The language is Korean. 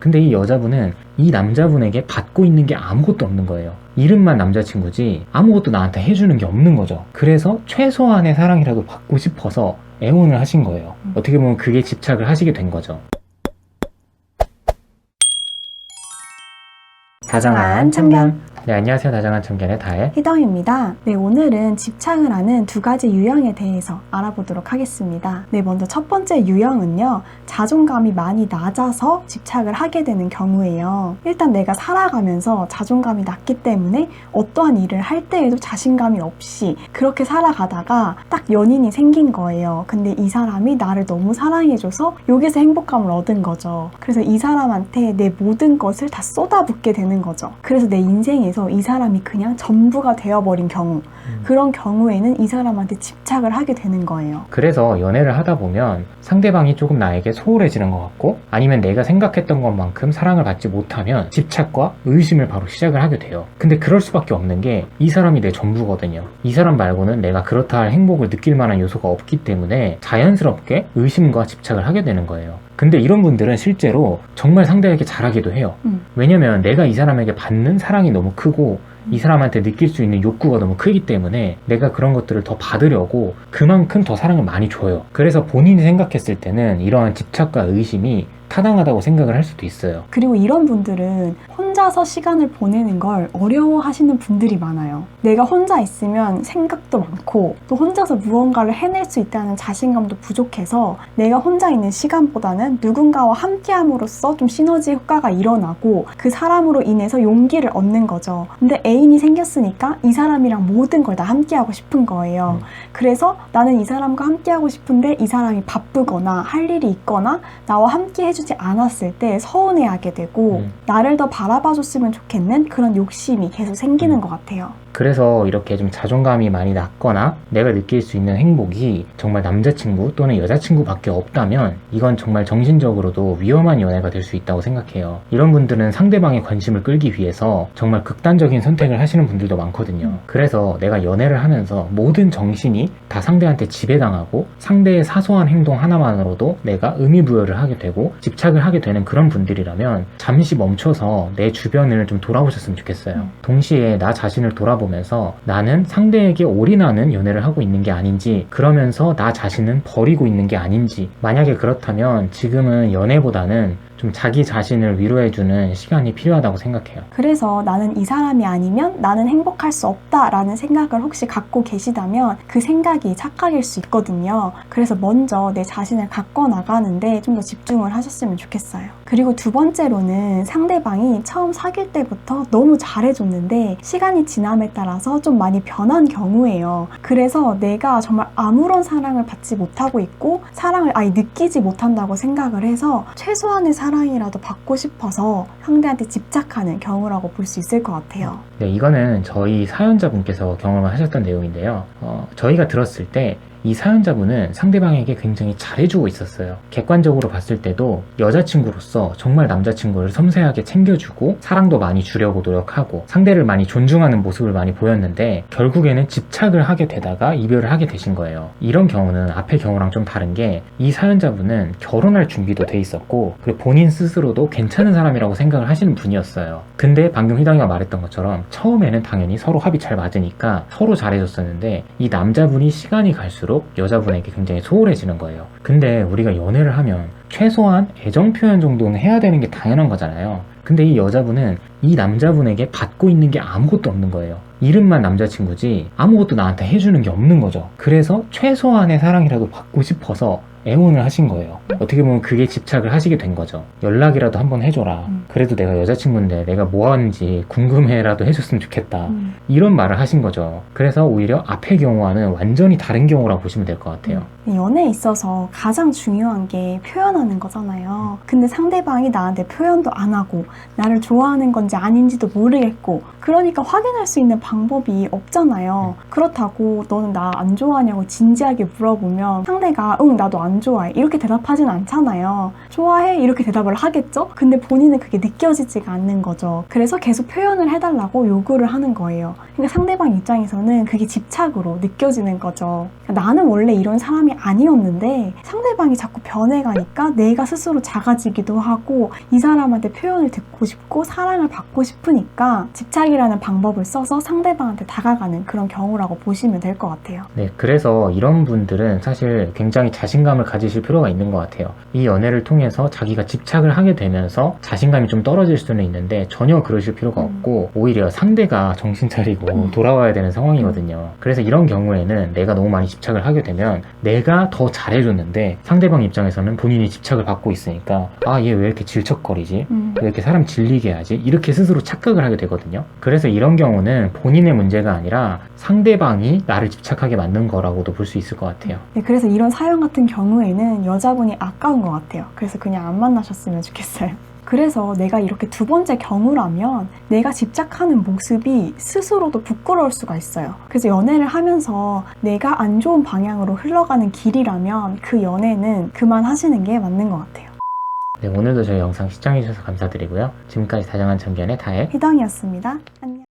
근데 이 여자분은 이 남자분에게 받고 있는 게 아무것도 없는 거예요. 이름만 남자친구지 아무것도 나한테 해주는 게 없는 거죠. 그래서 최소한의 사랑이라도 받고 싶어서 애원을 하신 거예요. 어떻게 보면 그게 집착을 하시게 된 거죠. 다정한 참견. 네, 안녕하세요. 다정한 참견의 다혜 희덩입니다. 네, 오늘은 집착을 하는 두 가지 유형에 대해서 알아보도록 하겠습니다. 네, 먼저 첫 번째 유형은요, 자존감이 많이 낮아서 집착을 하게 되는 경우예요. 일단 내가 살아가면서 자존감이 낮기 때문에 어떠한 일을 할 때에도 자신감이 없이 그렇게 살아가다가 딱 연인이 생긴 거예요. 근데 이 사람이 나를 너무 사랑해줘서 여기서 행복감을 얻은 거죠. 그래서 이 사람한테 내 모든 것을 다 쏟아붓게 되는 거죠. 그래서 내 인생에서 이 사람이 그냥 전부가 되어버린 경우, 그런 경우에는 이 사람한테 집착을 하게 되는 거예요. 그래서 연애를 하다 보면 상대방이 조금 나에게 소홀해지는 것 같고, 아니면 내가 생각했던 것만큼 사랑을 받지 못하면 집착과 의심을 바로 시작을 하게 돼요. 근데 그럴 수밖에 없는 게 이 사람이 내 전부거든요. 이 사람 말고는 내가 그렇다 할 행복을 느낄 만한 요소가 없기 때문에 자연스럽게 의심과 집착을 하게 되는 거예요. 근데 이런 분들은 실제로 정말 상대에게 잘하기도 해요. 왜냐면 내가 이 사람에게 받는 사랑이 너무 크고 이 사람한테 느낄 수 있는 욕구가 너무 크기 때문에 내가 그런 것들을 더 받으려고 그만큼 더 사랑을 많이 줘요. 그래서 본인이 생각했을 때는 이러한 집착과 의심이 타당하다고 생각을 할 수도 있어요. 그리고 이런 분들은 혼자서 시간을 보내는 걸 어려워하시는 분들이 많아요. 내가 혼자 있으면 생각도 많고 또 혼자서 무언가를 해낼 수 있다는 자신감도 부족해서 내가 혼자 있는 시간보다는 누군가와 함께함으로써 좀 시너지 효과가 일어나고 그 사람으로 인해서 용기를 얻는 거죠. 근데 애인이 생겼으니까 이 사람이랑 모든 걸 다 함께하고 싶은 거예요. 그래서 나는 이 사람과 함께하고 싶은데 이 사람이 바쁘거나 할 일이 있거나 나와 함께 해주지 않았을 때 서운해하게 되고 나를 더 바라봐줬으면 좋겠는 그런 욕심이 계속 생기는 것 같아요. 그래서 이렇게 좀 자존감이 많이 낮거나 내가 느낄 수 있는 행복이 정말 남자친구 또는 여자친구밖에 없다면 이건 정말 정신적으로도 위험한 연애가 될 수 있다고 생각해요. 이런 분들은 상대방의 관심을 끌기 위해서 정말 극단적인 선택을 하시는 분들도 많거든요. 그래서 내가 연애를 하면서 모든 정신이 다 상대한테 지배당하고 상대의 사소한 행동 하나만으로도 내가 의미부여를 하게 되고 집착을 하게 되는 그런 분들이라면 잠시 멈춰서 내 주변을 좀 돌아보셨으면 좋겠어요. 동시에 나 자신을 돌아보면서 나는 상대에게 올인하는 연애를 하고 있는 게 아닌지, 그러면서 나 자신은 버리고 있는 게 아닌지, 만약에 그렇다면 지금은 연애보다는 좀 자기 자신을 위로해주는 시간이 필요하다고 생각해요. 그래서 나는 이 사람이 아니면 나는 행복할 수 없다라는 생각을 혹시 갖고 계시다면 그 생각이 착각일 수 있거든요. 그래서 먼저 내 자신을 갖고 나가는데 좀 더 집중을 하셨으면 좋겠어요. 그리고 두 번째로는 상대방이 처음 사귈 때부터 너무 잘해줬는데 시간이 지남에 따라서 좀 많이 변한 경우예요. 그래서 내가 정말 아무런 사랑을 받지 못하고 있고 사랑을 아예 느끼지 못한다고 생각을 해서 최소한의 사랑이라도 받고 싶어서 상대한테 집착하는 경우라고 볼 수 있을 것 같아요. 네, 이거는 저희 사연자분께서 경험을 하셨던 내용인데요. 저희가 들었을 때 이 사연자분은 상대방에게 굉장히 잘해주고 있었어요. 객관적으로 봤을 때도 여자친구로서 정말 남자친구를 섬세하게 챙겨주고 사랑도 많이 주려고 노력하고 상대를 많이 존중하는 모습을 많이 보였는데 결국에는 집착을 하게 되다가 이별을 하게 되신 거예요. 이런 경우는 앞의 경우랑 좀 다른 게 이 사연자분은 결혼할 준비도 돼 있었고 그리고 본인 스스로도 괜찮은 사람이라고 생각을 하시는 분이었어요. 근데 방금 희당이가 말했던 것처럼 처음에는 당연히 서로 합이 잘 맞으니까 서로 잘해줬었는데 이 남자분이 시간이 갈수록 여자분에게 굉장히 소홀해지는 거예요. 근데 우리가 연애를 하면 최소한 애정 표현 정도는 해야 되는 게 당연한 거잖아요. 근데 이 여자분은 이 남자분에게 받고 있는 게 아무것도 없는 거예요. 이름만 남자친구지 아무것도 나한테 해주는 게 없는 거죠. 그래서 최소한의 사랑이라도 받고 싶어서 애원을 하신 거예요. 어떻게 보면 그게 집착을 하시게 된 거죠. 연락이라도 한번 해줘라. 그래도 내가 여자친구인데 내가 뭐 하는지 궁금해라도 해줬으면 좋겠다. 이런 말을 하신 거죠. 그래서 오히려 앞의 경우와는 완전히 다른 경우라고 보시면 될 것 같아요. 연애에 있어서 가장 중요한 게 표현하는 거잖아요. 근데 상대방이 나한테 표현도 안 하고 나를 좋아하는 건지 아닌지도 모르겠고 그러니까 확인할 수 있는 방법이 없잖아요. 그렇다고 너는 나 안 좋아하냐고 진지하게 물어보면 상대가 응 나도 안 안 좋아해 이렇게 대답하진 않잖아요. 좋아해 이렇게 대답을 하겠죠? 근데 본인은 그게 느껴지지가 않는 거죠. 그래서 계속 표현을 해달라고 요구를 하는 거예요. 그러니까 상대방 입장에서는 그게 집착으로 느껴지는 거죠. 나는 원래 이런 사람이 아니었는데 상대방이 자꾸 변해가니까 내가 스스로 작아지기도 하고 이 사람한테 표현을 듣고 싶고 사랑을 받고 싶으니까 집착이라는 방법을 써서 상대방한테 다가가는 그런 경우라고 보시면 될 것 같아요. 네, 그래서 이런 분들은 사실 굉장히 자신감을 가지실 필요가 있는 것 같아요. 이 연애를 통해서 자기가 집착을 하게 되면서 자신감이 좀 떨어질 수는 있는데 전혀 그러실 필요가 없고 오히려 상대가 정신 차리고 돌아와야 되는 상황이거든요. 그래서 이런 경우에는 내가 너무 많이 집착을 하게 되면 내가 더 잘해줬는데 상대방 입장에서는 본인이 집착을 받고 있으니까 아, 얘 왜 이렇게 질척거리지? 왜 이렇게 사람 질리게 하지? 이렇게 스스로 착각을 하게 되거든요. 그래서 이런 경우는 본인의 문제가 아니라 상대방이 나를 집착하게 만든 거라고도 볼 수 있을 것 같아요. 네, 그래서 이런 사연 같은 경우에는 여자분이 아까운 것 같아요. 그래서 그냥 안 만나셨으면 좋겠어요. 그래서 내가 이렇게 두 번째 경우라면 내가 집착하는 모습이 스스로도 부끄러울 수가 있어요. 그래서 연애를 하면서 내가 안 좋은 방향으로 흘러가는 길이라면 그 연애는 그만하시는 게 맞는 것 같아요. 네, 오늘도 저희 영상 시청해주셔서 감사드리고요. 지금까지 다정한 참견의 다혜 희덩이었습니다. 안녕.